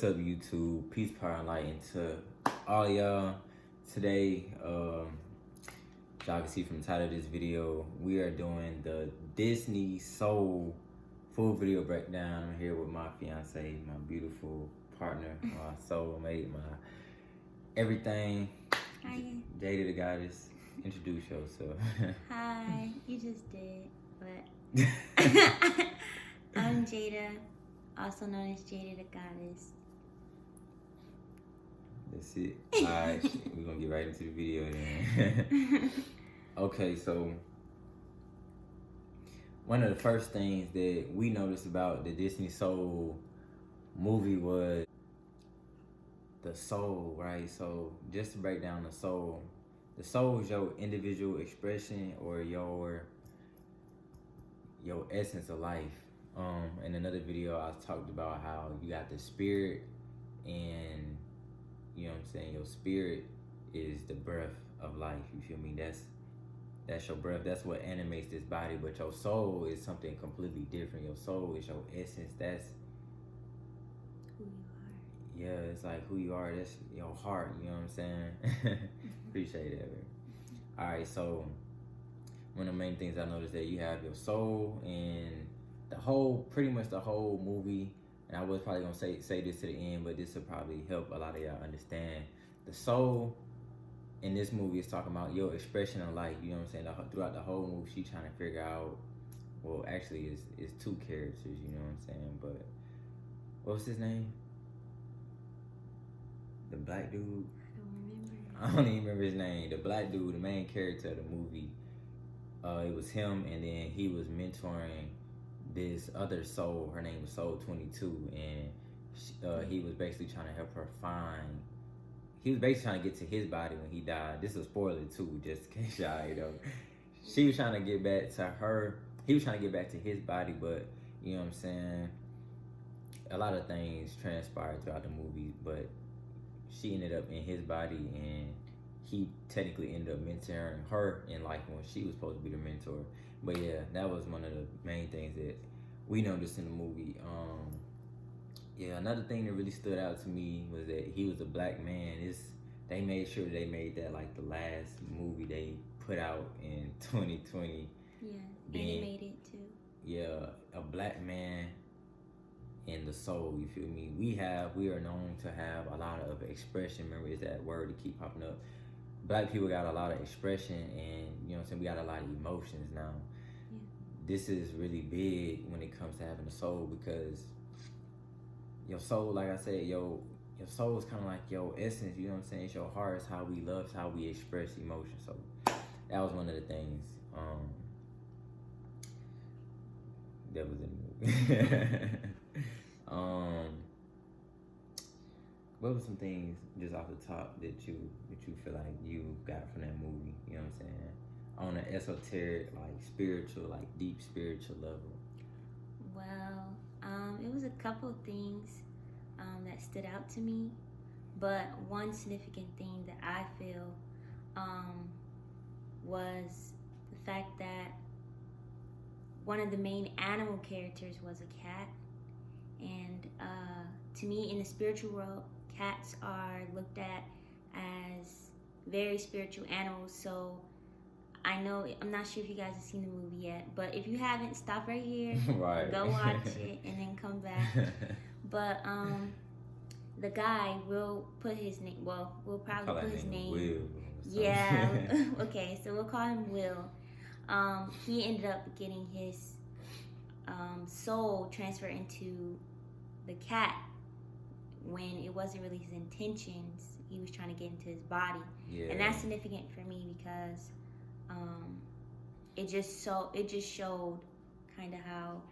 What's up, YouTube? Peace, power, and light into all y'all. Today, y'all can see from the title of this video, we are doing the Disney Soul full video breakdown. I'm here with my fiance, my beautiful partner, my soulmate, my everything. Hi. JadaTheGoddess. Introduce yourself. Hi. You just did, but I'm Jada, also known as JadaTheGoddess. That's it. Alright, we're gonna get right into the video then. Okay, so one of the first things that we noticed about the Disney Soul movie was the soul, right? So just to break down the soul is your individual expression or your essence of life. In another video I talked about how you got the spirit, and you know what I'm saying, your spirit is the breath of life, you feel me? That's your breath, that's what animates this body. But your soul is something completely different. Your soul is your essence, that's Who you are. yeah, it's like who you are, that's your heart, you know what I'm saying? Appreciate it. Alright, so one of the main things I noticed that you have your soul, and pretty much the whole movie, and I was probably gonna say this to the end, but this will probably help a lot of y'all understand. The soul in this movie is talking about your expression of life, you know what I'm saying? Throughout the whole movie, she trying to figure out, well, actually it's two characters, you know what I'm saying? But what's his name? The black dude? I don't even remember his name. The black dude, the main character of the movie, it was him, and then he was mentoring this other soul. Her name was Soul 22, and he was basically trying to help her find. He was basically trying to get to his body when he died. This is a spoiler too, just in case y'all, you know. She was trying to get back to her. He was trying to get back to his body, but you know what I'm saying. A lot of things transpired throughout the movie, but she ended up in his body, and he technically ended up mentoring her in life when she was supposed to be the mentor. But yeah, that was one of the main things that we noticed in the movie. Yeah, another thing that really stood out to me was that he was a black man. They made sure they made that like the last movie they put out in 2020. Yeah, animated it too. Yeah, a black man in the soul, you feel me? We are known to have a lot of expression. Remember, it's that word to keep popping up. Black people got a lot of expression, and you know what I'm saying, we got a lot of emotions now. Yeah. This is really big when it comes to having a soul, because your soul, like I said, your soul is kind of like your essence, you know what I'm saying? It's your heart, it's how we love, it's how we express emotion. So that was one of the things that was in the movie. What were some things just off the top that you feel like you got from that movie, you know what I'm saying, on an esoteric, like spiritual, like deep spiritual level? Well, it was a couple of things that stood out to me, but one significant thing that I feel was the fact that one of the main animal characters was a cat. And to me, in the spiritual world, cats are looked at as very spiritual animals. So I know, I'm not sure if you guys have seen the movie yet, but if you haven't, stop right here, Right. Go watch it, and then come back. But the guy, will put his name, well, we'll probably put his name. Will. Yeah, okay, so we'll call him Will. He ended up getting his soul transferred into the cat when it wasn't really his intentions. He was trying to get into his body. Yeah. And that's significant for me because it just showed kind of how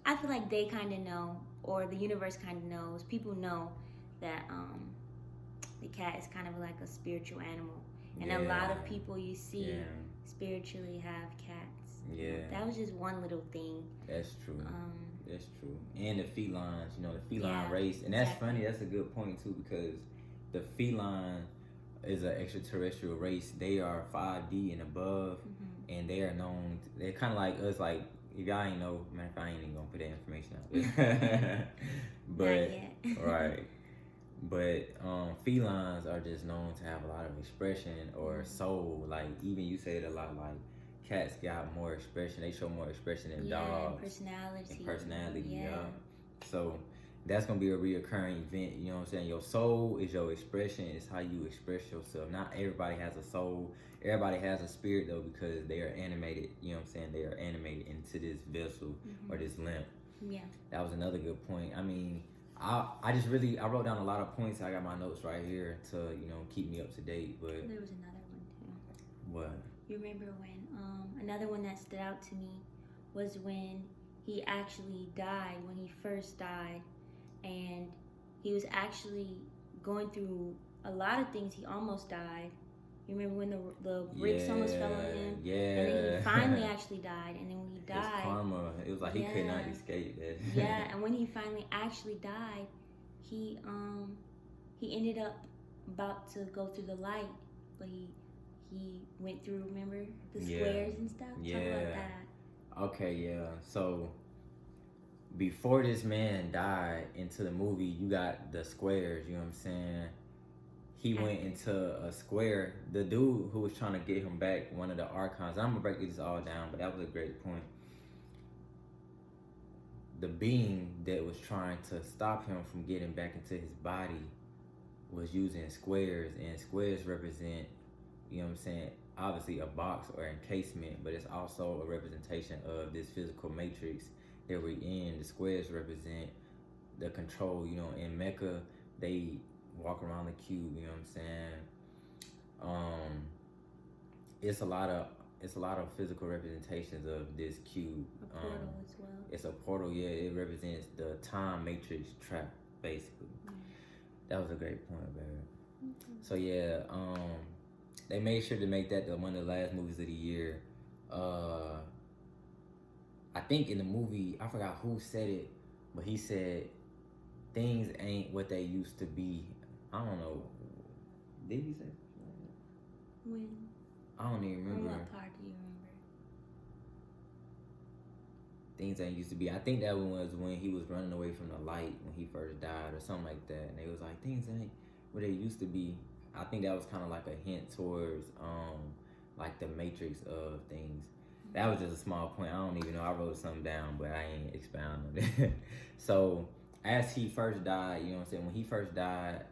I feel like they kind of know, or the universe kind of knows, people know that the cat is kind of like a spiritual animal, and a lot of people you see spiritually have cats. Yeah, that was just one little thing. That's true. That's true. And the felines, you know, the feline race, and that's funny. That's a good point too, because the feline is an extraterrestrial race. They are 5D and above, and they are known. They're kind of like us, like if y'all ain't know, matter of fact, I ain't even gonna put that information out there. But Not yet. right. But felines are just known to have a lot of expression or soul. Like even you say it a lot. Like cats got more expression. They show more expression than dogs. Personality. And personality. Yeah. So that's gonna be a reoccurring event. You know what I'm saying? Your soul is your expression. It's how you express yourself. Not everybody has a soul. Everybody has a spirit though, because they are animated. You know what I'm saying? They are animated into this vessel or this lamp. Yeah. That was another good point. I mean, I just really I wrote down a lot of points. I got my notes right here to keep me up to date. But there was another one too. What? You remember when another one that stood out to me was when he actually died, when he first died, and he was actually going through a lot of things. He almost died. You remember when the bricks almost fell on him? Yeah. And then he finally actually died. And then when he died, his karma. It was like he could not escape that. Yeah, and when he finally actually died, he ended up about to go through the light, but he went through, remember, the squares and stuff? Yeah. Talk about that. Okay, yeah. So before this man died into the movie, you got the squares, you know what I'm saying? He went into a square. The dude who was trying to get him back, one of the archons, I'm gonna break this all down, but that was a great point. The being that was trying to stop him from getting back into his body was using squares, and squares represent, you know what I'm saying, obviously a box or encasement, but it's also a representation of this physical matrix that we're in. The squares represent the control. In Mecca, they walk around the cube, you know what I'm saying? It's a lot of physical representations of this cube. A portal as well. It's a portal, yeah. It represents the time matrix trap, basically. That was a great point, baby. So yeah, they made sure to make that one of the last movies of the year. I think in the movie, I forgot who said it, but he said things ain't what they used to be. I don't know. Did he say that? When? I don't even remember. What part do you remember? Things ain't used to be. I think that one was when he was running away from the light when he first died or something like that. And they was like, things ain't what they used to be. I think that was kind of like a hint towards like the matrix of things. That was just a small point. I don't even know. I wrote something down, but I ain't expound on it. So as he first died, you know what I'm saying? When he first died,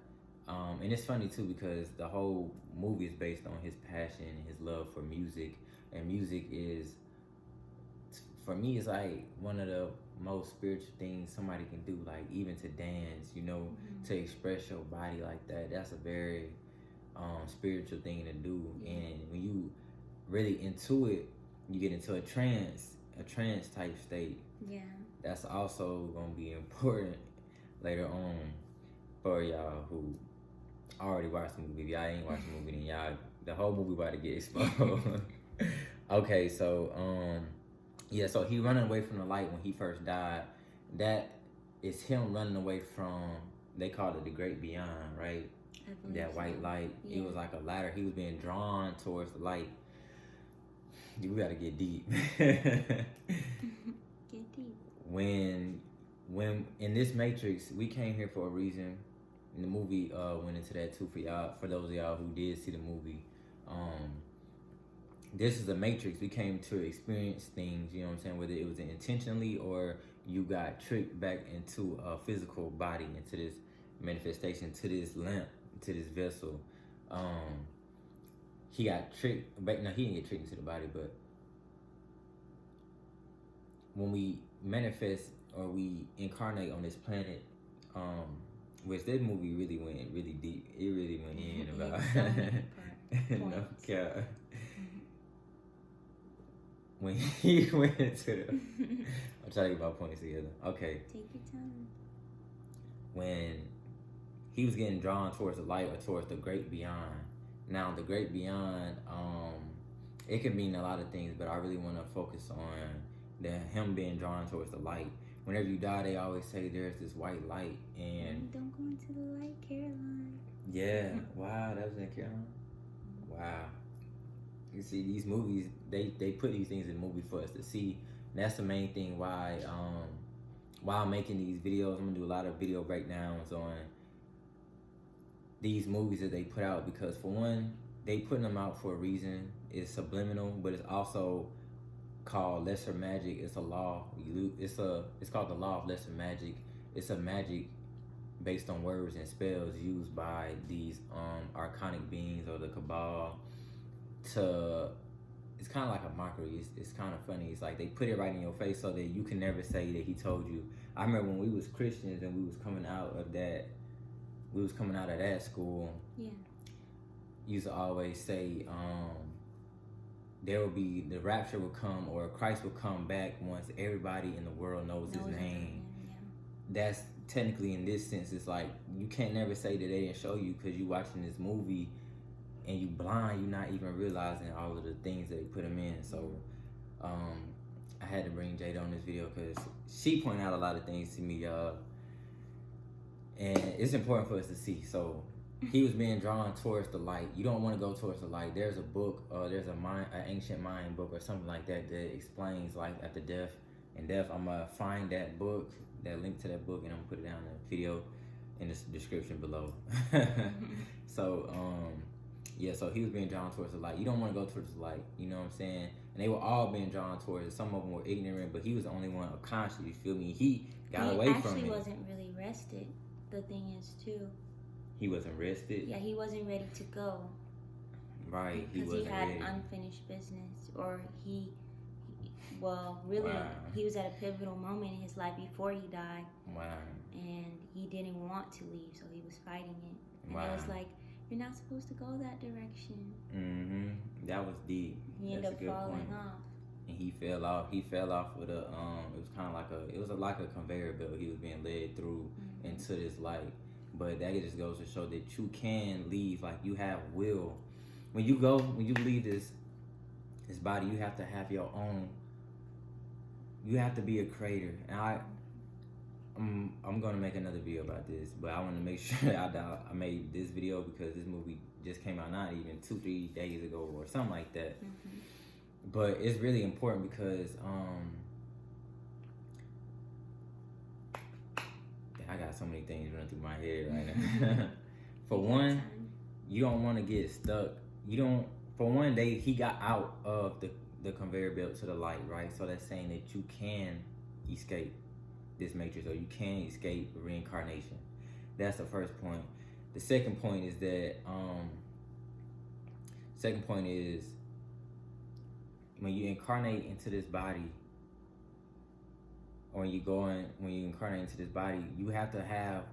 and it's funny too because the whole movie is based on his passion and his love for music. And music is, for me, it's like one of the most spiritual things somebody can do. Like even to dance, to express your body like that. That's a very spiritual thing to do. And when you really into it, you get into a trance type state. Yeah. That's also gonna be important later on for y'all who already watched the movie. If y'all ain't watched the movie, then the whole movie about to get exposed. Okay, so so he running away from the light when he first died. That is him running away from, they called it the great beyond, right? That white light. Yeah. It was like a ladder. He was being drawn towards the light. We gotta get deep. Get deep. When in this matrix, we came here for a reason. And the movie went into that too for y'all. For those of y'all who did see the movie, this is a matrix. We came to experience things. You know what I'm saying? Whether it was intentionally or you got tricked back into a physical body, into this manifestation, to this lamp, to this vessel. He got tricked back. No, he didn't get tricked into the body, but when we manifest or we incarnate on this planet, which this movie really went really deep. It really went in about. No cap. When he went into the, I'm trying to get my points together. Okay. Take your time. When he was getting drawn towards the light or towards the great beyond. Now, the great beyond, it can mean a lot of things, but I really want to focus on him being drawn towards the light. Whenever you die, they always say there's this white light, and don't go into the light, Caroline. Yeah, wow, that was in Caroline. Wow, you see these movies, they put these things in the movie for us to see. That's the main thing why while making these videos, I'm gonna do a lot of video breakdowns on these movies that they put out, because for one, they putting them out for a reason. It's subliminal, but it's also called lesser magic. It's a law. It's called the law of lesser magic. It's a magic based on words and spells used by these archonic beings or the cabal to, it's kind of like a mockery. It's kind of funny. It's like they put it right in your face so that you can never say that he told you. I remember when we was Christians and we was coming out of that school. Yeah. Used to always say there will be, the rapture will come, or Christ will come back once everybody in the world knows his name. Yeah. That's technically, in this sense, it's like you can't never say that they didn't show you, because you watching this movie and you blind, you're not even realizing all of the things that they put them in. So I had to bring Jada on this video because she pointed out a lot of things to me, y'all, and it's important for us to see. So he was being drawn towards the light. You don't want to go towards the light. There's a book, there's an ancient Mayan book or something like that that explains life after death. And death, I'm gonna find that book, that link to that book, and I'm gonna put it down in the video in the description below. So yeah, so he was being drawn towards the light. You don't want to go towards the light, you know what I'm saying? And they were all being drawn towards it. Some of them were ignorant, but he was the only one conscious, you feel me? He got away from it. He actually wasn't really rested. The thing is, too. He wasn't rested? Yeah, he wasn't ready to go. Right, he wasn't ready. Because he had ready. unfinished business. Or he was at a pivotal moment in his life before he died. Wow. And he didn't want to leave, so he was fighting it. And Wow. it was like, you're not supposed to go that direction. Mm-hmm. That was deep. He ended up falling off. And he fell off. He fell off with a it was kind of like a conveyor belt. He was being led through into this light. But that just goes to show that you can leave. Like, you have will. When you leave this body, you have to have your own. You have to be a creator. And I'm gonna make another video about this, but I want to make sure I made this video because this movie just came out not even 2-3 days ago or something like that. But it's really important because I got so many things running through my head right now. For one, you don't want to get stuck. For one day, he got out of the conveyor belt to the light, right? So that's saying that you can escape this matrix, or you can escape reincarnation. That's the first point. The second point is that when you incarnate into this body, or when you incarnate into this body, you have to have,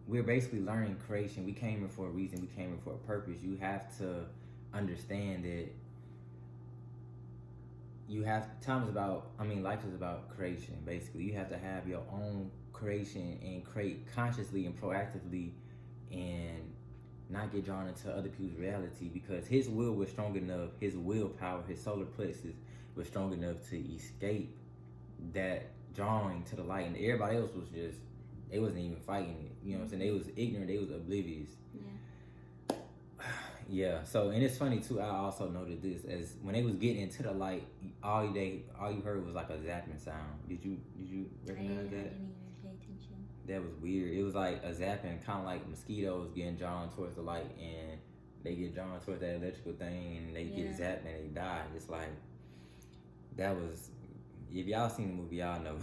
we're basically learning creation. We came here for a reason. We came here for a purpose. You have to understand that life is about creation, basically. You have to have your own creation and create consciously and proactively, and not get drawn into other people's reality, because his will was strong enough, his willpower, his solar plexus was strong enough to escape that drawing to the light. And everybody else was just, they wasn't even fighting it. You know what I'm saying? They was ignorant, they was oblivious. Yeah, so, and it's funny too, I also noted this, as when they was getting into the light, all you heard was like a zapping sound. Did you recognize that? I didn't even pay attention. That was weird. It was like a zapping, kind of like mosquitoes getting drawn towards the light, and they get drawn towards that electrical thing, and they get zapped and they die. It's like, that was, if y'all seen the movie, y'all know.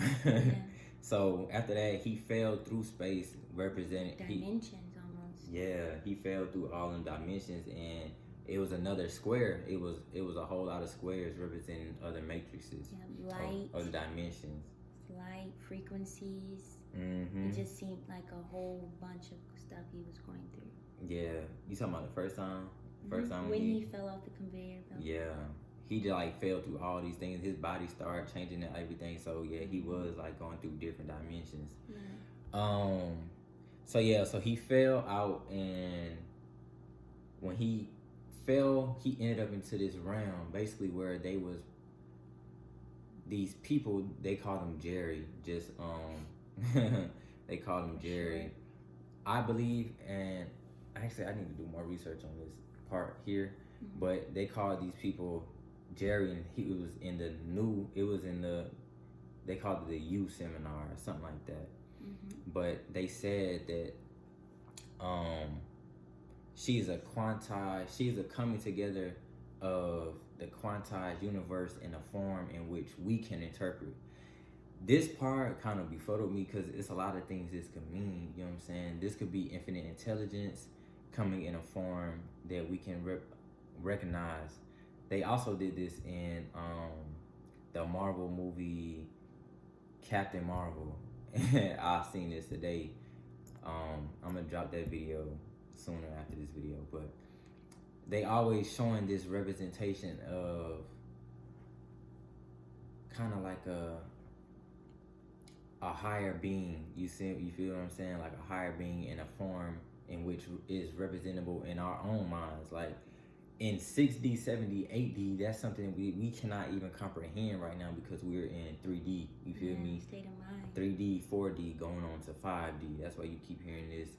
So after that, he fell through space, represented dimensions almost. Yeah, he fell through all them dimensions, and it was another square. It was a whole lot of squares representing other matrices. Yeah, light. Other dimensions. Light, frequencies. Mm-hmm. It just seemed like a whole bunch of stuff he was going through. Yeah, you talking about the first time? When he fell off the conveyor belt. Yeah, he just like fell through all these things. His body started changing and everything. So yeah, he was like going through different dimensions. So he fell out, and when he fell, he ended up into this realm, basically where they was these people. They called him Jerry. Just they called him Jerry. I believe, and actually I need to do more research on this part here, but they called these people Jerry, and it was in the they called it the U seminar or something like that. Mm-hmm. But they said that she's a coming together of the quantized universe in a form in which we can interpret. This part kind of befuddled me because it's a lot of things this could mean. You know what I'm saying? This could be infinite intelligence coming in a form that we can recognize. They also did this in the Marvel movie Captain Marvel. I've seen this today. I'm gonna drop that video sooner after this video, but they always showing this representation of kind of like a higher being. You feel what I'm saying? Like a higher being in a form in which is representable in our own minds. Like in 6D, 7D, 8D, that's something we cannot even comprehend right now because we're in 3D. You feel me? State of mind. 3D, 4D, going on to 5D. That's why you keep hearing this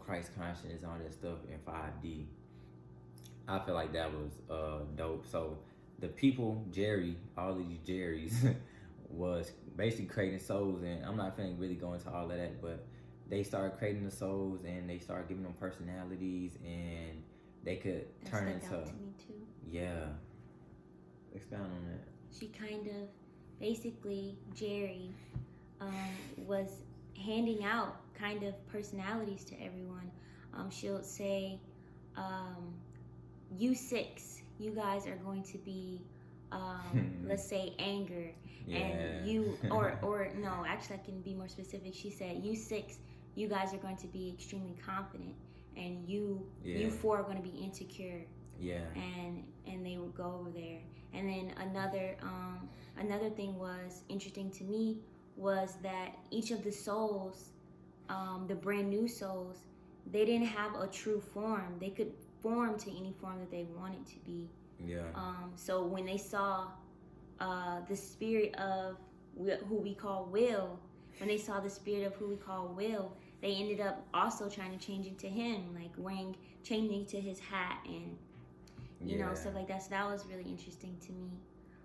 Christ consciousness, all that stuff in 5D. I feel like that was dope. So the people, Jerry, all of these Jerrys, was basically creating souls, and I'm not finna really go into all of that, but they started creating the souls, and they started giving them personalities, and they could turn into. That to me too. Yeah. Expound on that. She kind of, basically, Jerry was handing out kind of personalities to everyone. She'll say, you 6, you guys are going to be, let's say, anger. Yeah. And you, or no, actually I can be more specific. She said, you 6, you guys are going to be extremely confident. And you 4 are going to be insecure. Yeah. And they would go over there. And then another thing was interesting to me was that each of the souls, the brand new souls, they didn't have a true form. They could form to any form that they wanted to be. Yeah. So when they saw the spirit of who we call Will, when they saw the spirit of who we call Will, they ended up also trying to change it to him, like changing to his hat and you know, stuff like that. So that was really interesting to me.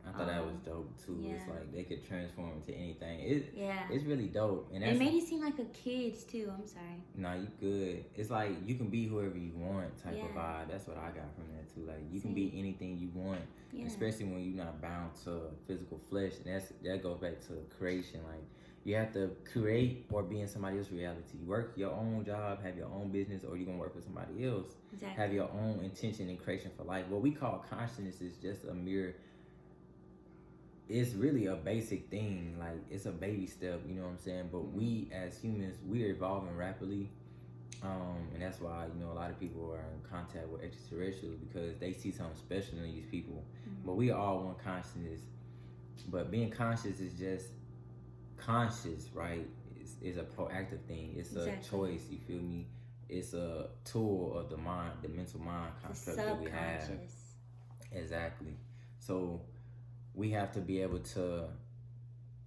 I thought that was dope too. Yeah. It's like they could transform into anything. Yeah. It's really dope. And it made it seem like a kid's too. I'm sorry. Nah, you good. It's like you can be whoever you want type of vibe. That's what I got from that too. Like you can be anything you want, especially when you're not bound to physical flesh. And that goes back to creation. Like you have to create or be in somebody else's reality. Work your own job, have your own business, or you're gonna work for somebody else. Exactly. Have your own intention and creation for life. What we call consciousness is just a mere. It's really a basic thing, like it's a baby step, you know what I'm saying? But we as humans, we're evolving rapidly, and that's why, you know, a lot of people are in contact with extraterrestrials because they see something special in these people. But we all want consciousness, but being conscious is just conscious, right? It's a proactive thing. It's a choice, you feel me? It's a tool of the mind, the mental mind construct that we have. Exactly. So we have to be able to,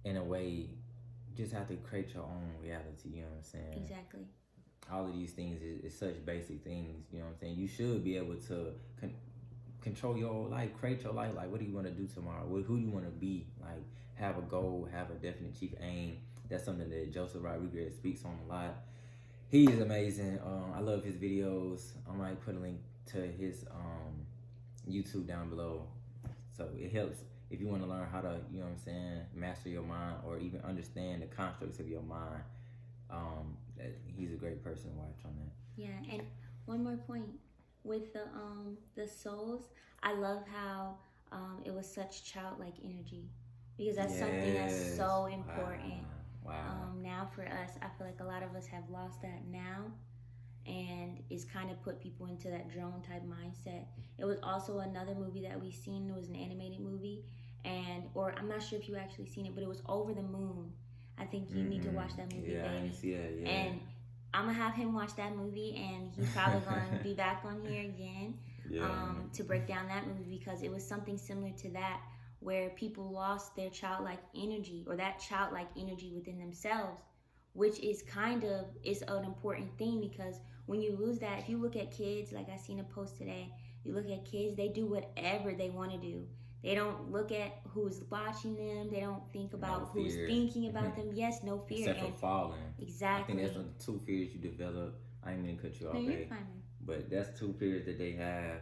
in a way, just have to create your own reality, you know what I'm saying? Exactly. All of these things is such basic things, you know what I'm saying? You should be able to control your life, create your life. Like, what do you want to do tomorrow? Who do you want to be? Like, have a goal, have a definite chief aim. That's something that Joseph Rodriguez speaks on a lot. He is amazing. I love his videos. I might put a link to his YouTube down below. So it helps if you want to learn how to, you know what I'm saying, master your mind or even understand the constructs of your mind. He's a great person to watch on that. Yeah, and one more point with the souls. I love how it was such childlike energy because that's something that's so important. Wow. Now for us, I feel like a lot of us have lost that now, and it's kind of put people into that drone type mindset. It was also another movie that we seen. It was an animated movie, or I'm not sure if you actually seen it, but it was Over the Moon. I think you need to watch that movie, baby. I didn't see that, And I'm gonna have him watch that movie, and he's probably gonna be back on here again to break down that movie because it was something similar to that, where people lost their childlike energy or that childlike energy within themselves, which is is an important thing because when you lose that, if you look at kids, like I seen a post today, you look at kids, they do whatever they want to do. They don't look at who's watching them. They don't think about No who's fear. thinking about them. Yes, no fear. Except for falling. Exactly. I think that's the two fears you develop. I ain't mean to cut you off, No, you're babe. fine. But that's two fears that they have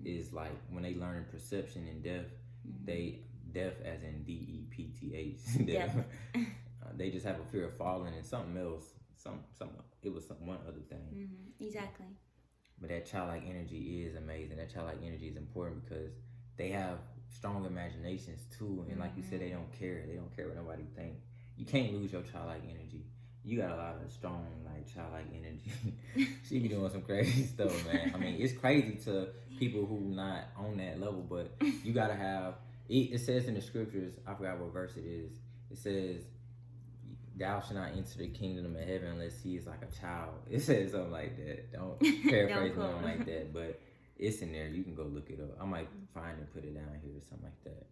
is like when they learn perception and death, they deaf as in DEPTH. Deaf. They just have a fear of falling and something else. It was one other thing. Exactly. But that childlike energy is amazing. That childlike energy is important because they have strong imaginations too. And like you said, they don't care. They don't care what nobody think. You can't lose your childlike energy. You got a lot of strong, like, childlike energy. She be doing some crazy stuff, man. I mean, it's crazy to people who not on that level, but you gotta have. It says in the scriptures, I forgot what verse it is. It says, "Thou shalt not enter the kingdom of heaven unless he is like a child." It says something like that. Don't paraphrase me on like that, but it's in there. You can go look it up. I might find and put it down here or something like that.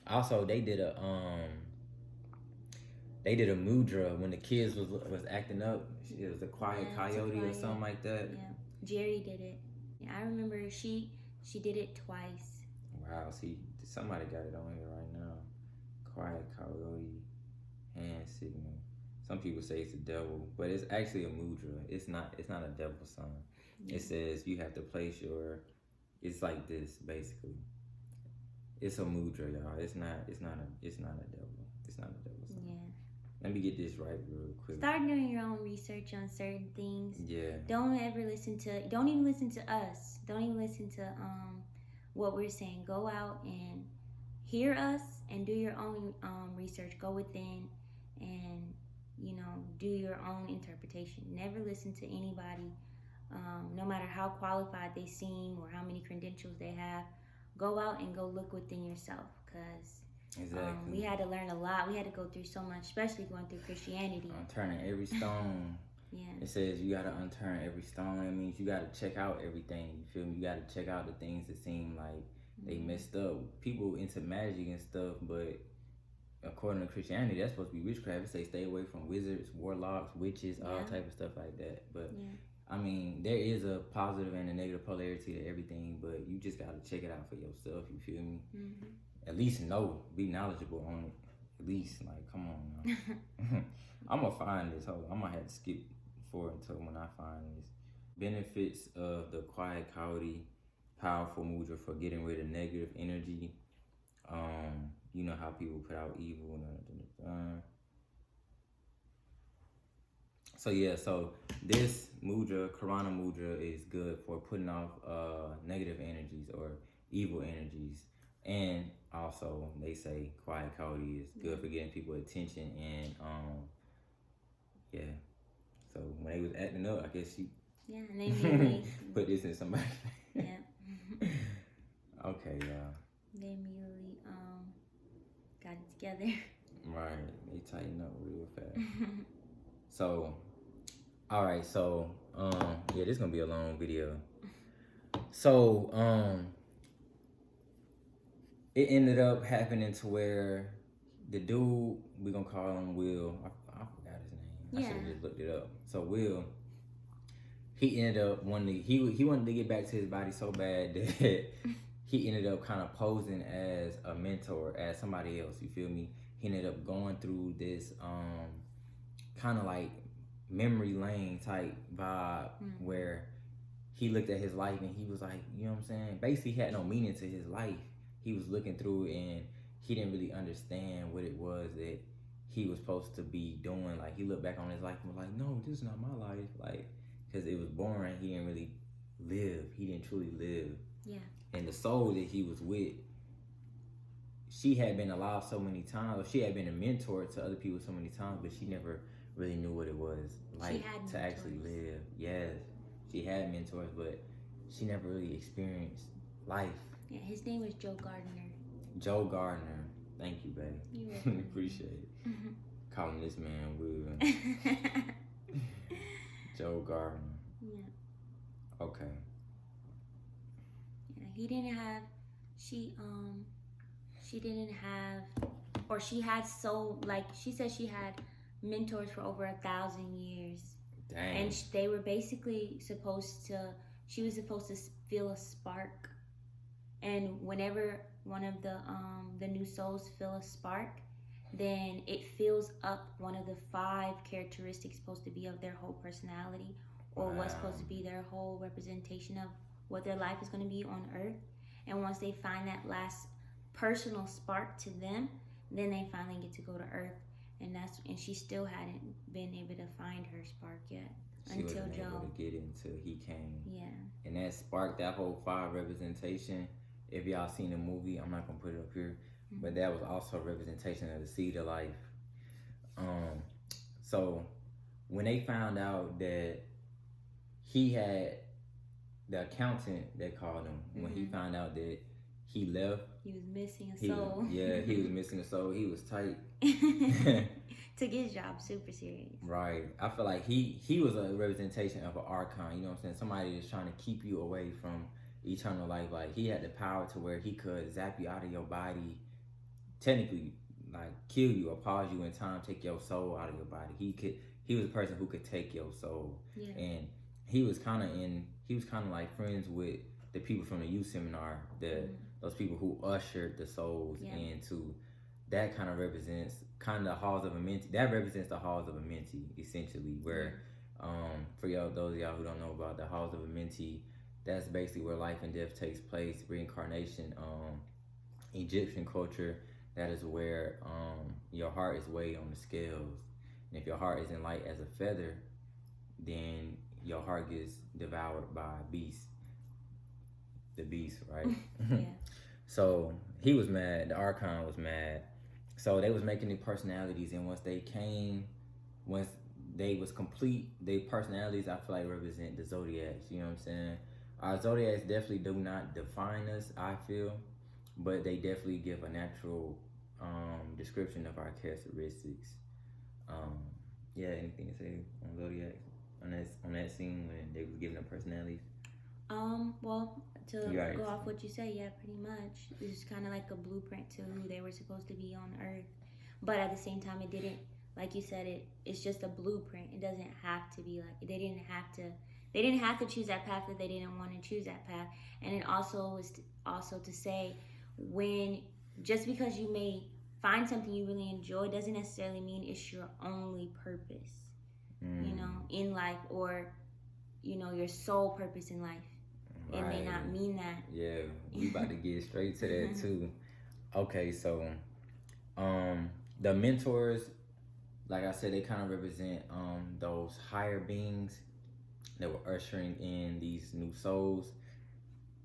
Also, they did a mudra when the kids was acting up. It was a quiet coyote or something like that. Yeah, Jerry did it. Yeah, I remember she did it twice. Wow, see, somebody got it on here right now. Quiet coyote hand signal. Some people say it's a devil, but it's actually a mudra. It's not a devil sign. It says you have to place it's like this basically. It's a mudra, y'all. It's not a devil. It's not a devil sign. Yeah. Let me get this right real quick. Start doing your own research on certain things. Yeah. Don't even listen to us. Don't even listen to what we're saying. Go out and hear us and do your own research. Go within and, do your own interpretation. Never listen to anybody, no matter how qualified they seem or how many credentials they have. Go out and go look within yourself, because exactly. We had to learn a lot. We had to go through so much, especially going through Christianity. Unturning every stone. Yeah. It says you got to unturn every stone. That means you got to check out everything. You feel me? You got to check out the things that seem like they messed up. People into magic and stuff, but according to Christianity, that's supposed to be witchcraft. It says stay away from wizards, warlocks, witches, all type of stuff like that. But I mean, there is a positive and a negative polarity to everything, but you just got to check it out for yourself. You feel me? At least be knowledgeable on it. At least, like, come on now. I'm going to find this. Hold on. I'm going to have to skip forward until when I find this. Benefits of the quiet coyote, powerful mudra for getting rid of negative energy. You know how people put out evil. So this mudra, Karana mudra, is good for putting off negative energies or evil energies. And also, they say quiet coyote is good for getting people attention and So when they was acting up, I guess she and they put this in somebody. Okay, they immediately got it together. Right, they tighten up real fast. So, all right, so this is gonna be a long video. So it ended up happening to where the dude, we're gonna call him Will. I forgot his name. I should have just looked it up. So Will, he ended up he wanted to get back to his body so bad that he ended up kind of posing as a mentor, as somebody else. You feel me? He ended up going through this kind of like memory lane type vibe where he looked at his life and he was like, you know what I'm saying? Basically, he had no meaning to his life. He was looking through it and he didn't really understand what it was that he was supposed to be doing. Like, he looked back on his life and was like, no, this is not my life. Like, because it was boring. He didn't really live. He didn't truly live. Yeah. And the soul that he was with, she had been alive so many times. She had been a mentor to other people so many times, but she never really knew what it was like to actually live. Yes, she had mentors, but she never really experienced life. Yeah, his name was Joe Gardner. Joe Gardner. Thank you, babe. You're welcome. Appreciate it. Calling this man Will. Joe Gardner. Yeah. Okay. Yeah, he didn't have. She didn't have, or she had she said she had mentors for over 1,000 years. Dang. And they were basically she was supposed to feel a spark And whenever one of the new souls feel a spark, then it fills up one of the 5 characteristics supposed to be of their whole personality, or what's supposed to be their whole representation of what their life is going to be on earth. And once they find that last personal spark to them, then they finally get to go to earth. And she still hadn't been able to find her spark yet. She until wasn't Joe able to get it until he came. Yeah. And that sparked that whole 5 representation. If y'all seen the movie, I'm not gonna put it up here, but that was also a representation of the seed of life. So when they found out that he had the accountant that called him, when he found out that he left, he was missing a soul. He was missing a soul. He was tight. Took his job super serious. Right. I feel like he was a representation of an archon. You know what I'm saying? Somebody that's trying to keep you away from eternal life. Like, he had the power to where he could zap you out of your body, technically, like kill you or pause you in time, take your soul out of your body. He was a person who could take your soul. Yeah. And he was kind of like friends with the people from the youth seminar, those people who ushered the souls into. That kind of represents kind of the Halls of Amenti. That represents the Halls of Amenti, essentially, where for those of y'all who don't know about the Halls of Amenti, that's basically where life and death takes place, reincarnation. Egyptian culture, that is where your heart is weighed on the scales. And if your heart isn't light as a feather, then your heart gets devoured by a beast. The beast, right? Yeah. So he was mad. The Archon was mad. So they was making their personalities, and once they was complete, their personalities, I feel like, represent the zodiacs. You know what I'm saying? Our zodiacs definitely do not define us, I feel, but they definitely give a natural description of our characteristics. Yeah, anything to say on zodiacs on that scene when they was giving them personalities? Well, to go off what you say, yeah, pretty much. It's kind of like a blueprint to who they were supposed to be on Earth. But at the same time, it didn't, like you said, it's just a blueprint. It doesn't have to be like, they didn't have to choose that path if they didn't want to choose that path. And it also was also to say, when, just because you may find something you really enjoy doesn't necessarily mean it's your only purpose, you know, in life, or, you know, your sole purpose in life. It may not mean that. Yeah, we about to get straight to that too. Okay, so the mentors, like I said, they kind of represent those higher beings that were ushering in these new souls,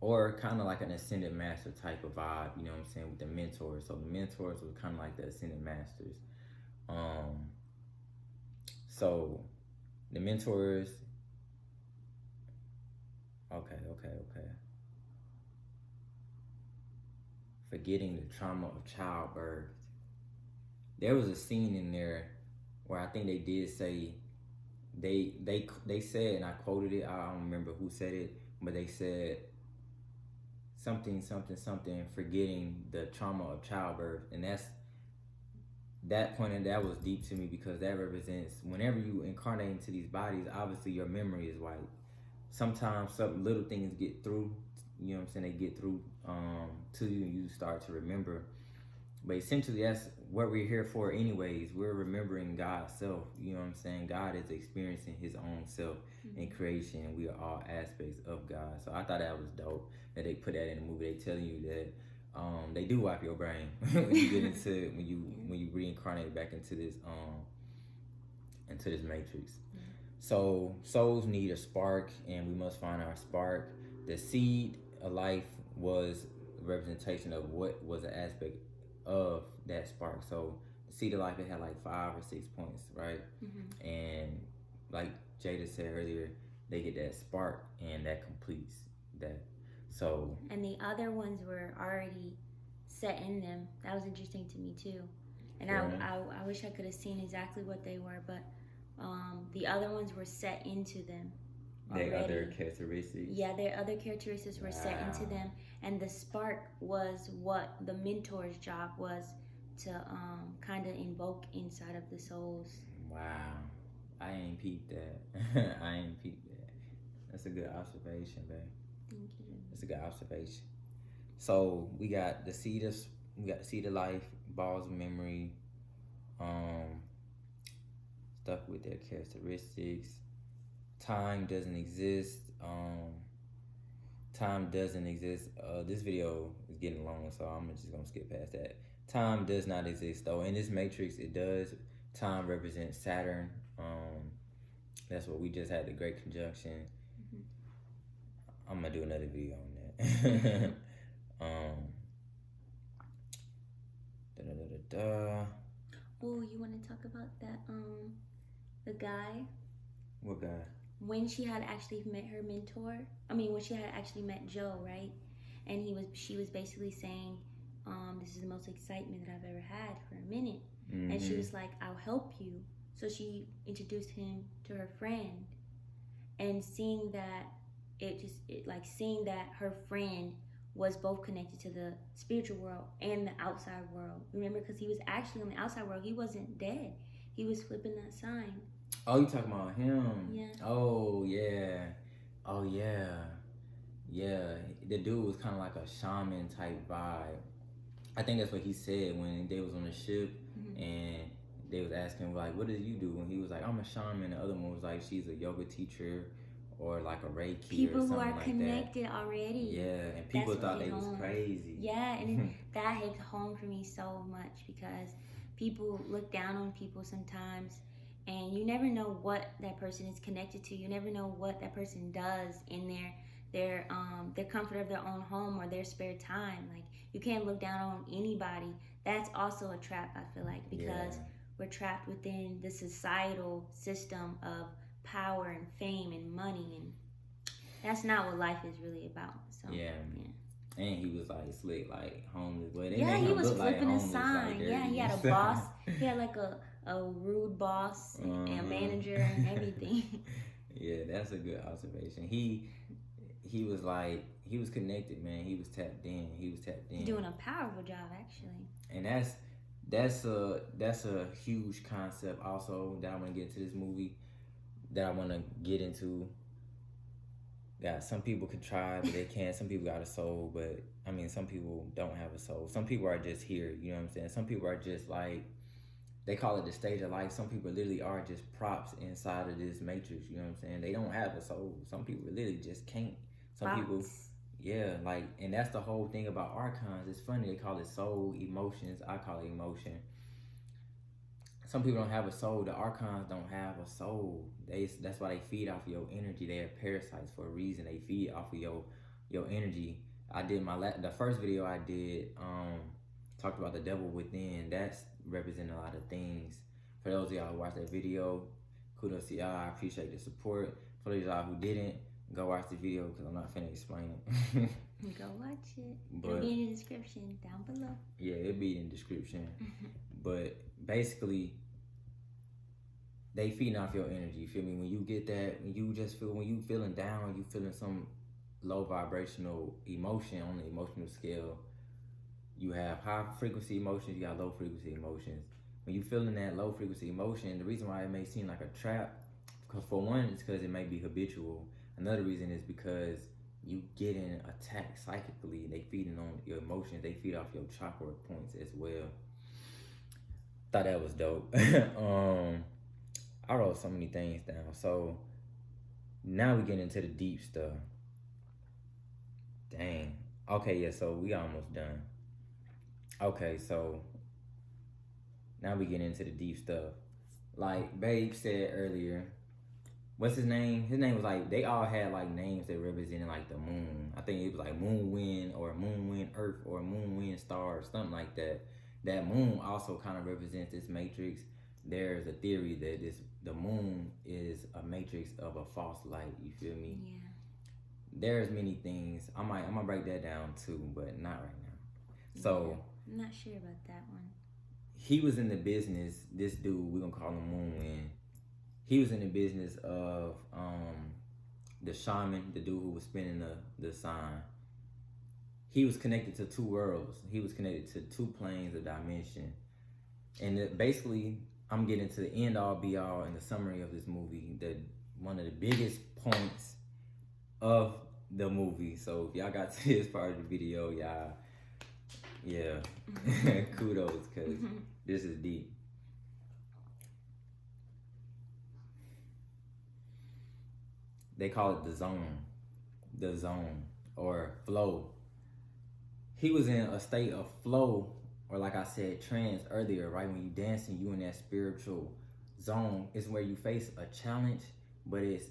or kind of like an ascended master type of vibe, you know what I'm saying, with the mentors. So the mentors were kind of like the ascended masters. So the mentors, okay. Forgetting the trauma of childbirth. There was a scene in there where I think they did say, they said, and I quoted it, I don't remember who said it, but they said something, forgetting the trauma of childbirth. And that point, and that was deep to me, because that represents, whenever you incarnate into these bodies, obviously your memory is wiped. Sometimes some little things get through, you know what I'm saying, they get through to you, and you start to remember. But essentially, that's what we're here for anyways. We're remembering God's self, you know what I'm saying? God is experiencing his own self in creation, and we are all aspects of God. So I thought that was dope that they put that in the movie. They telling you that they do wipe your brain when you get into, when you reincarnate back into this matrix. So souls need a spark, and we must find our spark. The seed of life was a representation of what was an aspect of that spark. So the seed of life, it had like 5 or 6 points, right? And like Jada said earlier, they get that spark, and that completes that. So, and the other ones were already set in them. That was interesting to me too. And I wish I could have seen exactly what they were, but the other ones were set into them already. Their other characteristics. Yeah, their other characteristics were set into them, and the spark was what the mentor's job was to kind of invoke inside of the souls. Wow, I ain't peeped that. I ain't peeped that. That's a good observation, babe. Thank you. That's a good observation. So we got the seed of life, balls of memory, stuff with their characteristics. Time doesn't exist. Time doesn't exist. This video is getting long, so I'm just gonna skip past that. Time does not exist, though. In this matrix, it does. Time represents Saturn. That's what we just had, the Great Conjunction. I'm gonna do another video on that. Oh, you want to talk about that? The guy. What guy? When she had actually met her mentor. When she had actually met Joe, right? And she was basically saying, this is the most excitement that I've ever had for a minute. And she was like, I'll help you. So she introduced him to her friend, and seeing that seeing that her friend was both connected to the spiritual world and the outside world. Remember, because he was actually on the outside world. He wasn't dead. He was flipping that sign. Oh, you talking about him? Yeah. Oh, yeah. Oh, yeah. Yeah. The dude was kind of like a shaman type vibe. I think that's what he said when they was on the ship, and they was asking, like, what do you do? And he was like, I'm a shaman. The other one was like, she's a yoga teacher or like a Reiki people or something who are like connected that. Already. Yeah, and people thought they was crazy. Yeah, and that hit home for me so much, because people look down on people sometimes, and you never know what that person is connected to. You never know what that person does in their comfort of their own home or their spare time. Like, you can't look down on anybody. That's also a trap, I feel like, because we're trapped within the societal system of power and fame and money, and that's not what life is really about. So yeah. And he was like slick, like homeless. But he was flipping like a sign. Like he had a boss. He had like a rude boss and a manager and everything. Yeah, that's a good observation. He was like, he was connected, man. He was tapped in. Doing a powerful job, actually. And that's a huge concept also that I want to get into this movie, that I want to get into. Yeah, some people could try, but they can't. Some people got a soul, but some people don't have a soul. Some people are just here, you know what I'm saying? Some people are just like, they call it the stage of life. Some people literally are just props inside of this matrix, you know what I'm saying? They don't have a soul. Some people literally just can't. Some people, yeah, like, and that's the whole thing about archons. It's funny, they call it soul, emotions. I call it emotion. Some people don't have a soul. The archons don't have a soul. That's why they feed off of your energy. They are parasites for a reason. They feed off of your energy. I did the first video I did, talked about the devil within. That's representing a lot of things. For those of y'all who watched that video, kudos to y'all. I appreciate the support. For those of y'all who didn't, go watch the video, because I'm not finna explain it. Go watch it. It'll be in the description down below. Yeah, it'll be in the description. But basically, they feeding off your energy. You feel me? When you get that, when you feeling down, you feeling some low vibrational emotion on the emotional scale. You have high frequency emotions, you got low frequency emotions. When you feeling that low frequency emotion, the reason why it may seem like a trap, because for one, it's because it may be habitual. Another reason is because you getting attacked psychically. They feeding on your emotions. They feed off your chakra points as well. Thought that was dope. I wrote so many things down. So now we get into the deep stuff. Dang. Okay, yeah, so we almost done. Okay, so now we get into the deep stuff. Like Babe said earlier, what's his name? His name was like, they all had like names that represented like the moon. I think it was like Moon Wind or Moon Wind Earth or Moon Wind Star or something like that. That moon also kind of represents this matrix. There's a theory that the moon is a matrix of a false light. You feel me? Yeah. There's many things. I'm gonna break that down too, but not right now. So I'm not sure about that one. He was in the business. This dude, we're gonna call him Moon Wind. He was in the business of the shaman, the dude who was spinning the sign. He was connected to two worlds. He was connected to two planes of dimension. And basically, I'm getting to the end all be all in the summary of this movie. That one of the biggest points of the movie. So if y'all got to this part of the video, y'all, yeah, kudos, because this is deep. They call it the zone or flow. He was in a state of flow, or like I said, trance earlier, right? When you dancing, you in that spiritual zone is where you face a challenge, but it's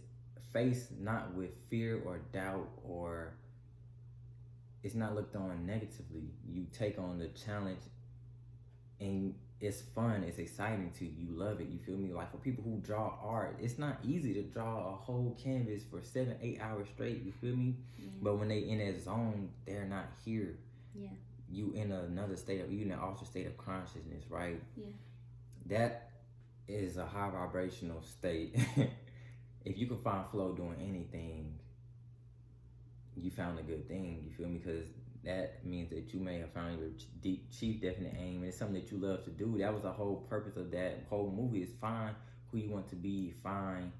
faced not with fear or doubt, or it's not looked on negatively. You take on the challenge and it's fun, it's exciting to you, you love it, you feel me? Like for people who draw art, it's not easy to draw a whole canvas for 7-8 hours straight, you feel me? But when they in that zone, they're not here. You in another state of, you in an altered state of consciousness, right? That is a high vibrational state. If you can find flow doing anything, you found a good thing, you feel me? Because that means that you may have found your deep, chief, definite aim, and it's something that you love to do. That was the whole purpose of that whole movie, is find who you want to be, find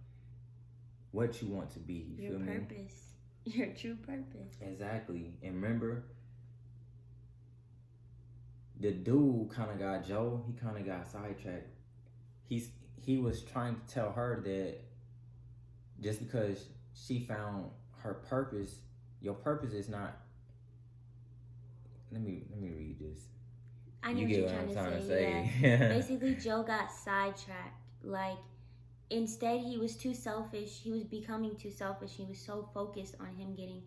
what you want to be, you feel me? Your purpose, your true purpose. Exactly. And remember, the dude kind of got Joe, he kind of got sidetracked. He was trying to tell her that just because she found her purpose, your purpose is not. Let me read this. I know you what get you're what I'm trying to say. say. Yeah. Basically, Joe got sidetracked. Like, instead, he was too selfish. He was becoming too selfish. He was so focused on him getting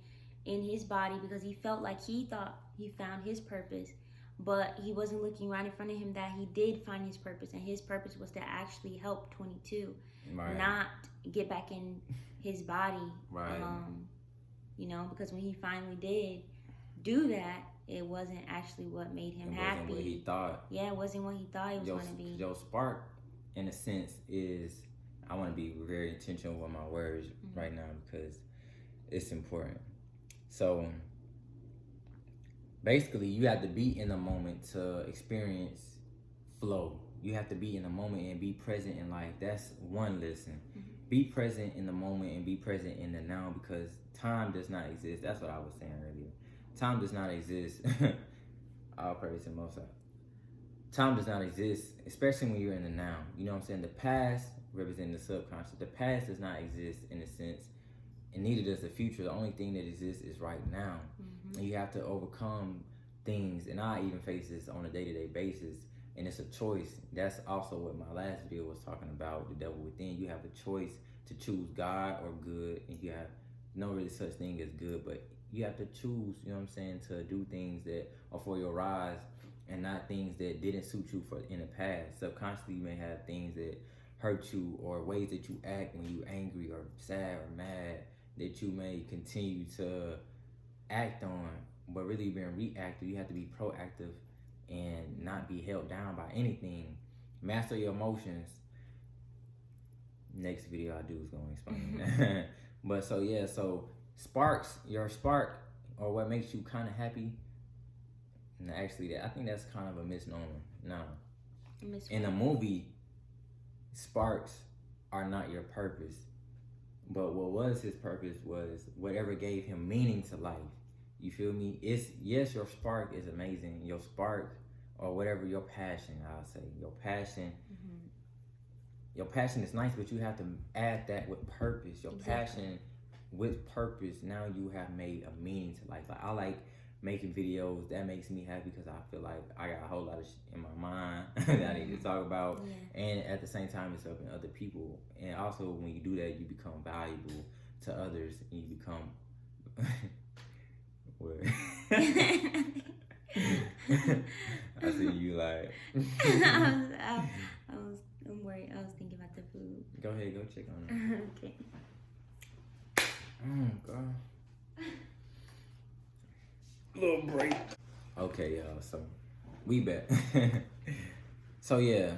in his body because he felt like he thought he found his purpose, but he wasn't looking right in front of him that he did find his purpose, and his purpose was to actually help 22, right. Not get back in his body. Right. You know, because when he finally did do that, it wasn't actually what made him happy. It wasn't what he thought. Yeah, it wasn't what he thought it was going to be. Your spark, in a sense, is, I want to be very intentional with my words right now because it's important. So, basically, you have to be in the moment to experience flow. You have to be in the moment and be present in life. That's one lesson. Be present in the moment and be present in the now, because time does not exist. That's what I was saying earlier. Time does not exist. All praise to Most High. Time does not exist, especially when you're in the now. You know what I'm saying? The past represents the subconscious. The past does not exist in a sense, and neither does the future. The only thing that exists is right now. And you have to overcome things, and I even face this on a day-to-day basis, and it's a choice. That's also what my last video was talking about, the devil within. You have the choice to choose God or good, and you have no really such thing as good, but you have to choose, you know what I'm saying, to do things that are for your rise and not things that didn't suit you in the past. Subconsciously, you may have things that hurt you, or ways that you act when you're angry or sad or mad that you may continue to act on, but really being reactive. You have to be proactive and not be held down by anything. Master your emotions. Next video I do is going to explain. But so yeah, so sparks, your spark, or what makes you kind of happy. And actually, I think that's kind of a misnomer. No, in a movie, sparks are not your purpose, but what was his purpose was whatever gave him meaning to life. You feel me? It's, yes, your spark is amazing. Your spark, or whatever your passion, I'll say, your passion. Your passion is nice, but you have to add that with purpose. Your passion with purpose, now you have made a meaning to life. Like, I like making videos. That makes me happy because I feel like I got a whole lot of shit in my mind that I need to talk about. And at the same time, it's helping other people. And also, when you do that, you become valuable to others, and you become what? I see you like. I'm worried. I was thinking about the food. Go ahead, go check on it. Okay. God. Little break. Okay, y'all. So we back. So yeah.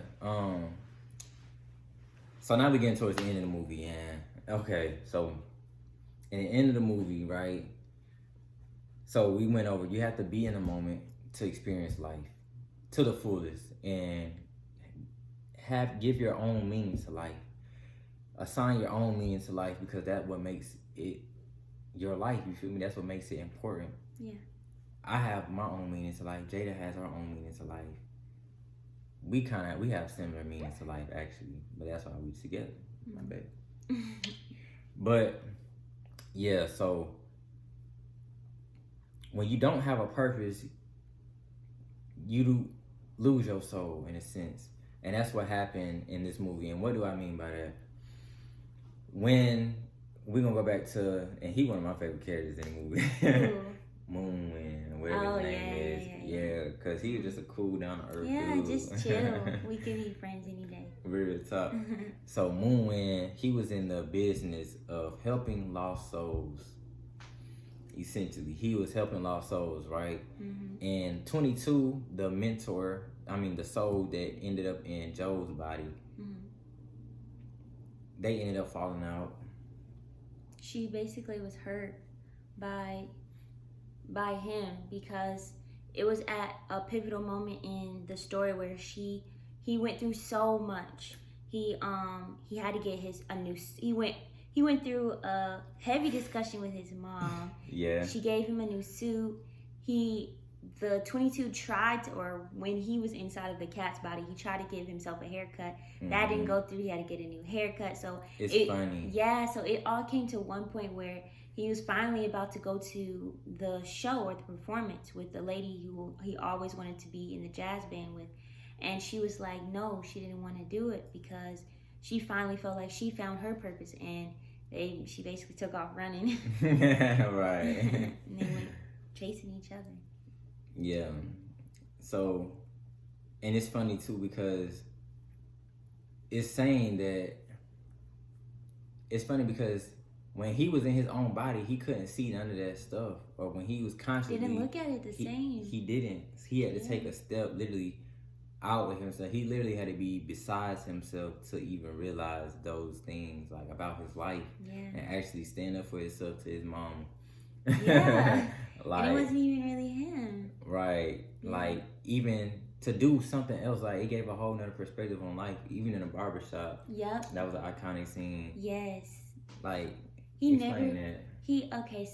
So now we getting towards the end of the movie, and okay. So in the end of the movie, right? So we went over. You have to be in the moment to experience life to the fullest, and give your own meaning to life. Assign your own meaning to life, because that's what makes it your life. You feel me? That's what makes it important. Yeah. I have my own meaning to life. Jada has her own meaning to life. We have similar meanings to life actually, but that's why we together. My bad. But yeah, so when you don't have a purpose, you lose your soul in a sense, and that's what happened in this movie. And what do I mean by that? When we're gonna go back to, and he one of my favorite characters in the movie. Moon, whatever his name is. Yeah, because he was just a cool, down to earth dude. Just chill. We could be friends any day. Real talk. So Moon, he was in the business of helping lost souls. Essentially, he was helping lost souls, right? And 22, the mentor, the soul that ended up in Joe's body, they ended up falling out. She basically was hurt by him because it was at a pivotal moment in the story where he went through so much. He had to get he went through a heavy discussion with his mom. Yeah. She gave him a new suit. The 22 tried to, or when he was inside of the cat's body, he tried to give himself a haircut. That didn't go through. He had to get a new haircut. So it's funny. Yeah, so it all came to one point where he was finally about to go to the show or the performance with the lady who he always wanted to be in the jazz band with. And she was like, no, she didn't want to do it because she finally felt like she found her purpose. And she basically took off running. Right. And they went chasing each other. Yeah. So, and it's funny too because it's saying that, it's funny because when he was in his own body, he couldn't see none of that stuff. Or when he was consciously... Didn't look at it the same. He didn't. He had to take a step literally out of himself. He literally had to be besides himself to even realize those things like about his life. Yeah. And actually stand up for himself to his mom. Yeah. Like, and it wasn't even really him. Right. Yeah. Like, even to do something else, like, it gave a whole nother perspective on life, even in a barbershop. Yep. That was an iconic scene. Yes. Like,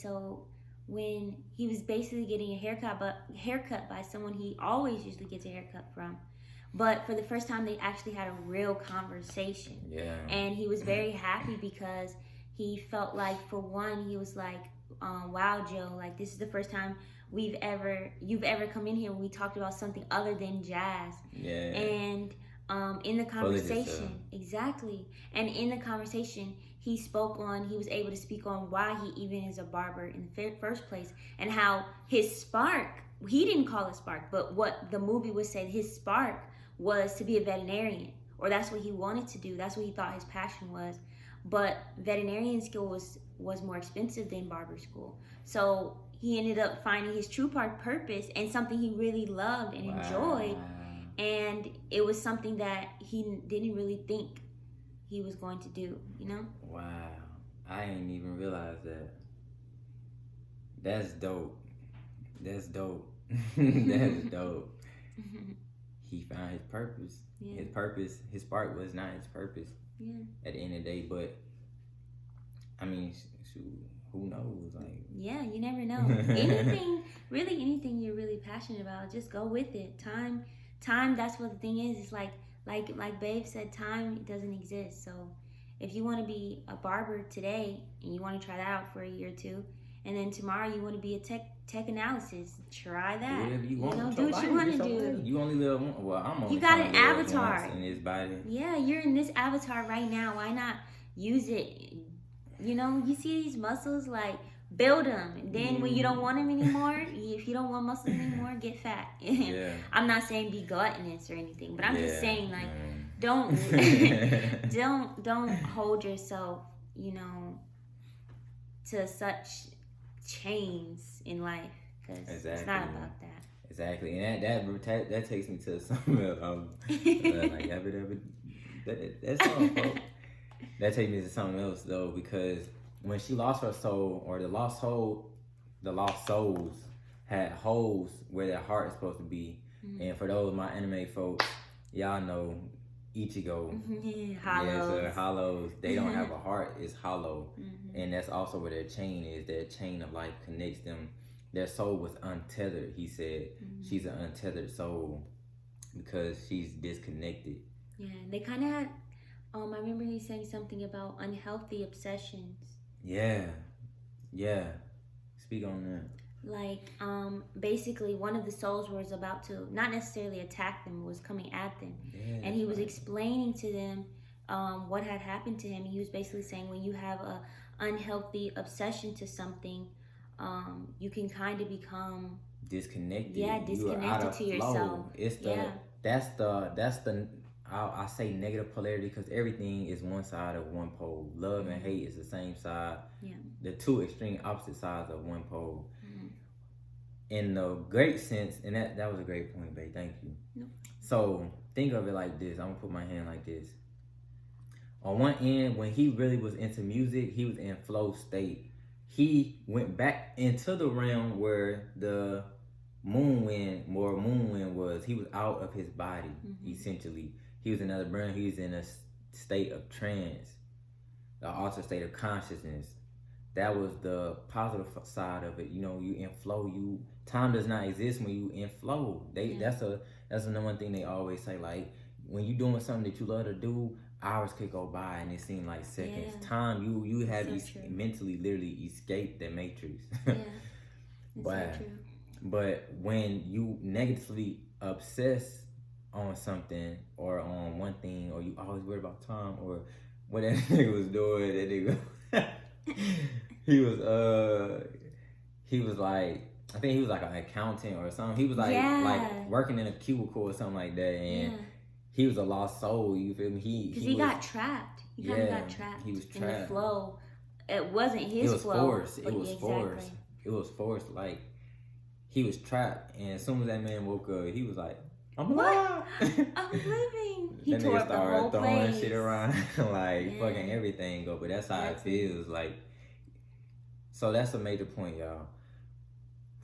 so when he was basically getting a haircut by someone he always usually gets a haircut from. But for the first time, they actually had a real conversation. Yeah. And he was very happy because he felt like, for one, he was like, wow, Joe, like, this is the first time you've ever come in here and we talked about something other than jazz. Yeah. And in the conversation, exactly. And in the conversation, he was able to speak on why he even is a barber in the first place, and how his spark, he didn't call it spark, but what the movie was said, his spark was to be a veterinarian, or that's what he wanted to do. That's what he thought his passion was. But veterinarian school was more expensive than barber school. So he ended up finding his true purpose and something he really loved and enjoyed. And it was something that he didn't really think he was going to do, you know? Wow. I didn't even realize that. That's dope. That's dope. That's dope. He found his purpose. Yeah. His purpose, his spark was not his purpose. Yeah. At the end of the day, but I mean, shoot, who knows? Like, yeah, you never know. Anything you're really passionate about, just go with it. Time. That's what the thing is. It's like Babe said, time doesn't exist. So if you want to be a barber today and you want to try that out for a year or two, and then tomorrow you want to be a tech analysis, try that. Whatever you want. Do what you want to do. You only live one. Well, I'm only. You got an avatar in this body. Yeah, you're in this avatar right now. Why not use it? You know, you see these muscles, like, build them. And then when you don't want them anymore, if you don't want muscles anymore, get fat. Yeah. I'm not saying be gluttonous or anything, but I'm just saying, like, don't hold yourself, you know, to such chains in life, because it's not about that. Exactly, and that takes me to something else. That's all, folks. That takes me to something else though, because when she lost her soul, or the lost souls had holes where their heart is supposed to be. Mm-hmm. And for those my anime folks, y'all know Ichigo. Hollows. Yeah, so hollows. They don't have a heart. It's hollow, and that's also where their chain is. Their chain of life connects them. Their soul was untethered. He said she's an untethered soul because she's disconnected. Yeah, they kind of had. I remember he saying something about unhealthy obsessions. Yeah. Speak on that. Like, basically, one of the souls was about to not necessarily attack them, was coming at them, and he was explaining to them what had happened to him. He was basically saying when you have a unhealthy obsession to something, you can kind of become disconnected. Yeah, disconnected to yourself. It's that's the I say negative polarity because everything is one side of one pole. Love and hate is the same side. Yeah. The two extreme opposite sides of one pole. In the great sense, and that was a great point, babe. Thank you. Nope. So think of it like this. I'm gonna put my hand like this. On one end, when he really was into music, he was in flow state. He went back into the realm where the moon wind was. He was out of his body, essentially. He was in another realm. He was in a state of trance, the altered state of consciousness. That was the positive side of it. You know, you in flow. Time does not exist when you in flow. That's the number one thing they always say. Like when you doing something that you love to do, hours could go by and it seemed like seconds. Yeah. Time you have mentally literally escaped the matrix. Yeah, that's so true. But when you negatively obsess on something or on one thing, or you always worry about time or what that nigga was doing, that nigga he was like, I think he was like an accountant or something. He was like working in a cubicle or something like that, and he was a lost soul. You feel me? Because he got trapped. He kind of got trapped. He was trapped in the flow. It wasn't his flow. Forced. It was forced. It was forced. Like he was trapped, and as soon as that man woke up, he was like, "I'm alive. I'm living." He then tore up the whole throwing place. shit around, like fucking everything up. But that's how it feels. Like, so that's a major point, y'all.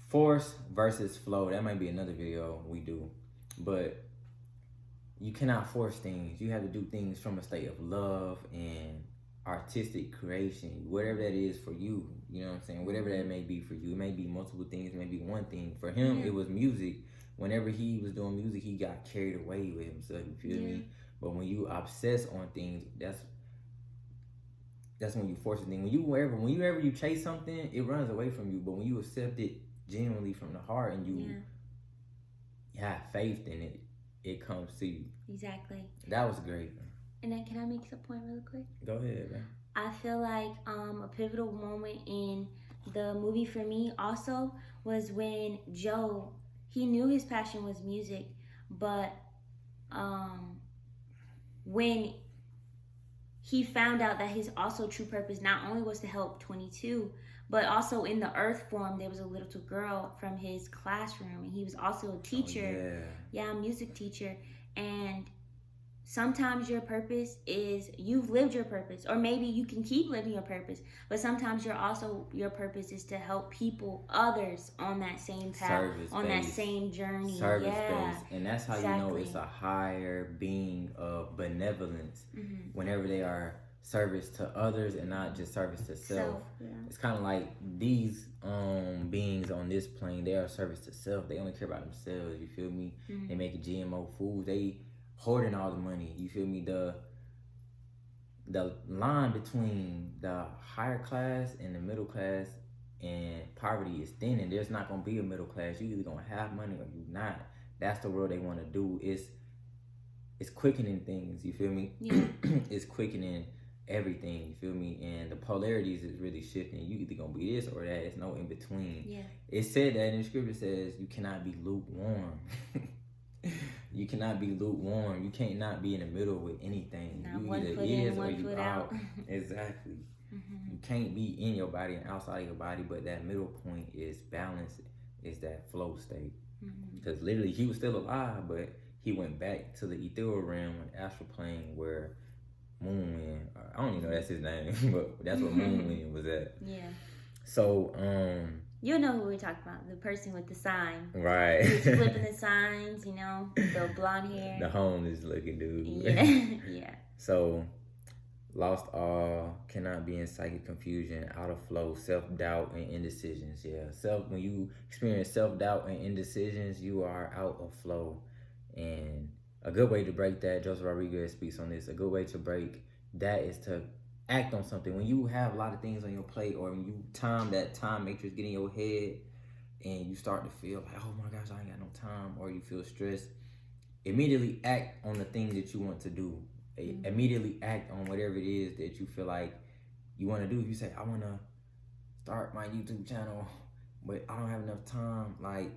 Force versus flow. That might be another video we do, but you cannot force things. You have to do things from a state of love and artistic creation, whatever that is for you. You know what I'm saying? Whatever that may be for you. It may be multiple things, it may be one thing. For him, it was music. Whenever he was doing music, he got carried away with himself. You feel me? But when you obsess on things, that's when you force a thing. Whenever you chase something, it runs away from you. But when you accept it genuinely from the heart and you have faith in it, it comes to you. Exactly. That was great. And then can I make a point really quick? Go ahead, man. I feel like a pivotal moment in the movie for me also was when Joe, he knew his passion was music, but when he found out that his also true purpose not only was to help 22, but also in the earth form, there was a little girl from his classroom, and he was also a teacher. A music teacher. And sometimes your purpose is you've lived your purpose, or maybe you can keep living your purpose, but sometimes your purpose is to help others on that same path, that same journey. Service-based. And that's how you know it's a higher being of benevolence whenever they are service to others and not just service to self. It's kind of like these beings on this plane, they are service to self. They only care about themselves. You feel me? They make GMO foods. They hoarding all the money. You feel me? The line between the higher class and the middle class and poverty is thin, and there's not gonna be a middle class. You either gonna have money or you not. That's the world they want to do. It's quickening things. You feel me? It's quickening everything. You feel me? And the polarities is really shifting. You either gonna be this or that. It's no in between. It said that in the scripture says you cannot be lukewarm. You cannot be lukewarm. You can't not be in the middle with anything. Not you one either foot is in, or one you foot out. out. Exactly. You can't be in your body and outside of your body, but that middle point is balance, is that flow state. Because literally he was still alive, but he went back to the ethereal realm, an astral plane where Moonwind, I don't even know that's his name, but that's where Moonwind was at. So You know who we're talking about, the person with the sign. Right. He was flipping the signs, you know, the blonde hair. The homeless looking dude. Yeah, yeah. So, lost all, cannot be in psychic confusion, out of flow, self-doubt, and indecisions. Yeah, when you experience self-doubt and indecisions, you are out of flow. And a good way to break that, Joseph Rodriguez speaks on this, a good way to break that is to act on something. When you have a lot of things on your plate, or when you that time matrix get in your head and you start to feel like, oh my gosh, I ain't got no time, or you feel stressed, immediately act on the thing that you want to do. Immediately act on whatever it is that you feel like you want to do. If you say, I want to start my YouTube channel, but I don't have enough time, like,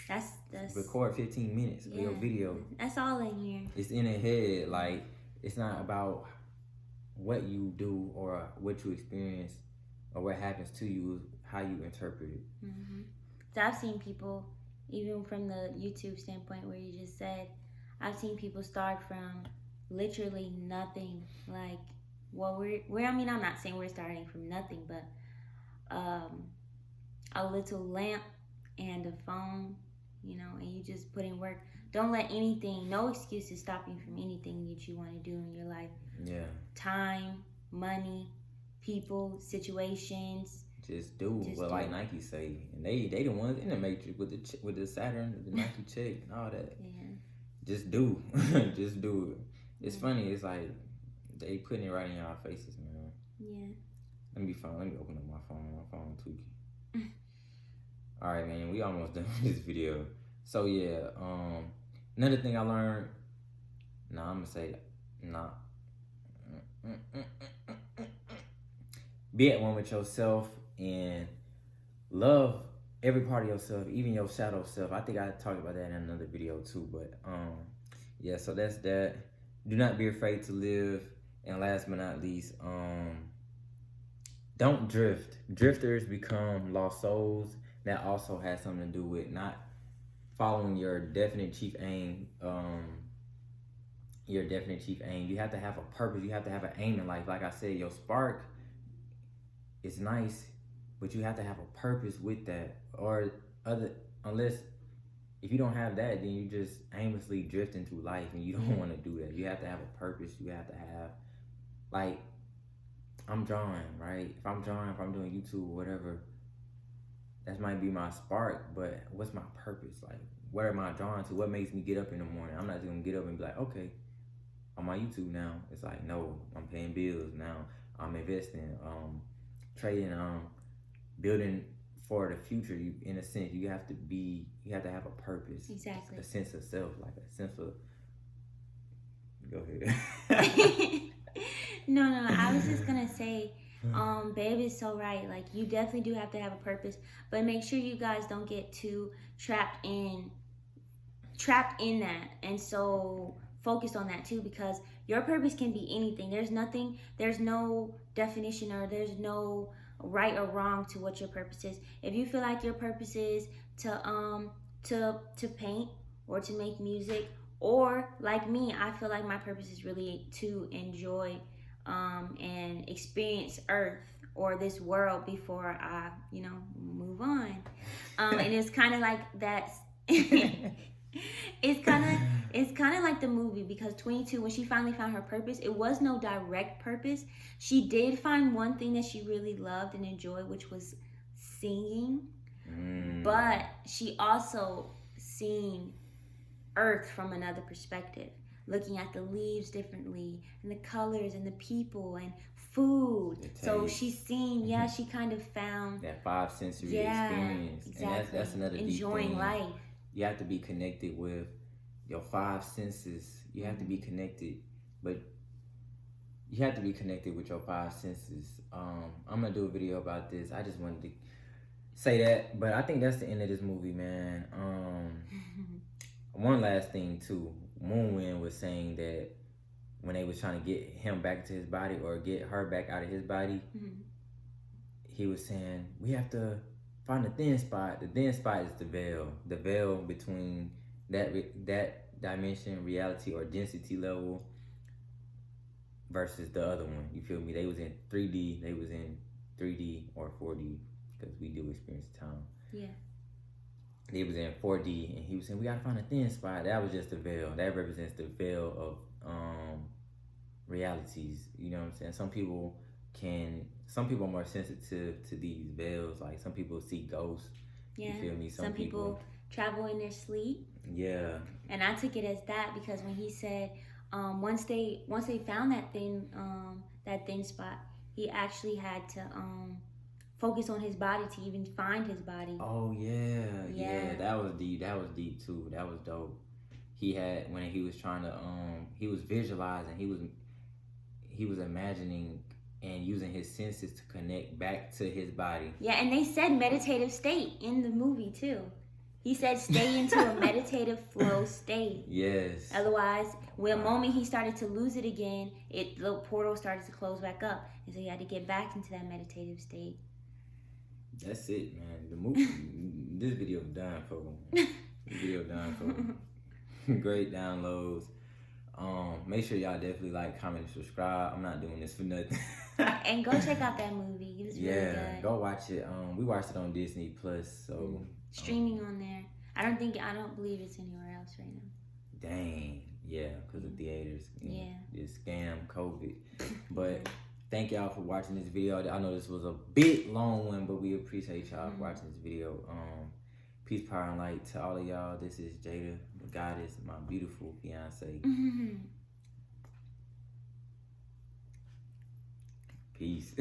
that's record 15 minutes of your video. That's all in here. It's in the head. Like, it's not about what you do or what you experience or what happens to you, how you interpret it. Mm-hmm. So I've seen people, even from the YouTube standpoint where you just said, I've seen people start from literally nothing. Like, well, we're I mean, I'm not saying we're starting from nothing, but a little lamp and a phone, you know, and you just put in work. Don't let anything, no excuses stop you from anything that you want to do in your life. Yeah. Time, money, people, situations. Just do what like Nike say, and they the ones in the matrix with the Saturn, the Nike check, and all that. Yeah. Just do, just do it. It's funny. It's like they putting it right in y'all faces, man. Yeah. Let me open up my phone. My phone tweaking. All right, man. We almost done with this video. So yeah. Another thing I learned. Nah, I'm gonna say nah. Be at one with yourself and love every part of yourself, even your shadow self. I think I talked about that in another video too, but yeah, so that's that. Do not be afraid to live. And last but not least, don't drift. Drifters become lost souls. That also has something to do with not following your definite chief aim. You have to have a purpose. You have to have an aim in life. Like I said, your spark is nice, but you have to have a purpose with that. Unless if you don't have that, then you just aimlessly drifting through life, and you don't want to do that. You have to have a purpose. You have to have, like, I'm drawing, right? If I'm doing YouTube or whatever, that might be my spark, but what's my purpose? Like, where am I drawn to? What makes me get up in the morning? I'm not just gonna get up and be like, okay, on my YouTube now. It's like, no, I'm paying bills now. I'm investing, trading, building for the future. You, in a sense, you have to have a purpose. Exactly. A sense of self, like a sense of. Go ahead. No, I was just gonna say, babe is so right. Like, you definitely do have to have a purpose, but make sure you guys don't get too trapped in that, and so focused on that too, because your purpose can be anything. There's no definition, or there's no right or wrong to what your purpose is. If you feel like your purpose is to paint or to make music, or like me, I feel like my purpose is really to enjoy and experience Earth or this world before I, move on. And it's kind of like that. It's kind of like the movie, because 22, when she finally found her purpose, it was no direct purpose. She did find one thing that she really loved and enjoyed, which was singing. But she also seen Earth from another perspective, looking at the leaves differently, and the colors, and the people, and food. So she's seen, she kind of found that five sensory experience. Exactly. And that's another enjoying deep thing. life. You have to be connected with your five senses. You have to be connected, but you have to be connected with your five senses. I'm gonna do a video about this. I just wanted to say that, but I think that's the end of this movie, man. One last thing too. Moonwind was saying that when they was trying to get him back to his body, or get her back out of his body, he was saying, we have to find the thin spot. The thin spot is the veil between that dimension, reality, or density level versus the other one. You feel me? They was in 3D. They was in 3D or 4D. because we do experience time. Yeah. He was in 4D, and he was saying we gotta find a thin spot. That was just the veil. That represents the veil of realities. You know what I'm saying? Some people are more sensitive to these veils. Like some people see ghosts. Yeah. You feel me? Some people travel in their sleep. Yeah. And I took it as that because when he said once they found that thin spot, he actually had to focus on his body to even find his body. Oh yeah. That was deep. That was deep too. That was dope. He had when he was trying to he was visualizing. He was imagining and using his senses to connect back to his body. Yeah, and they said meditative state in the movie too. He said stay into a meditative flow state. Yes. Otherwise, when the moment he started to lose it again, the portal started to close back up. And so he had to get back into that meditative state. That's it, man. The movie, this video done for him. This video done for him. Great downloads. Make sure y'all definitely like, comment, and subscribe. I'm not doing this for nothing. And go check out that movie. It was really good. Yeah, go watch it. We watched it on Disney Plus, so streaming on there. I don't believe it's anywhere else right now. Dang, yeah, because of theaters. Yeah. This scam, COVID. But thank y'all for watching this video. I know this was a bit long one, but we appreciate y'all for watching this video. Peace, power, and light to all of y'all. This is Jada, the goddess, my beautiful fiance. Peace.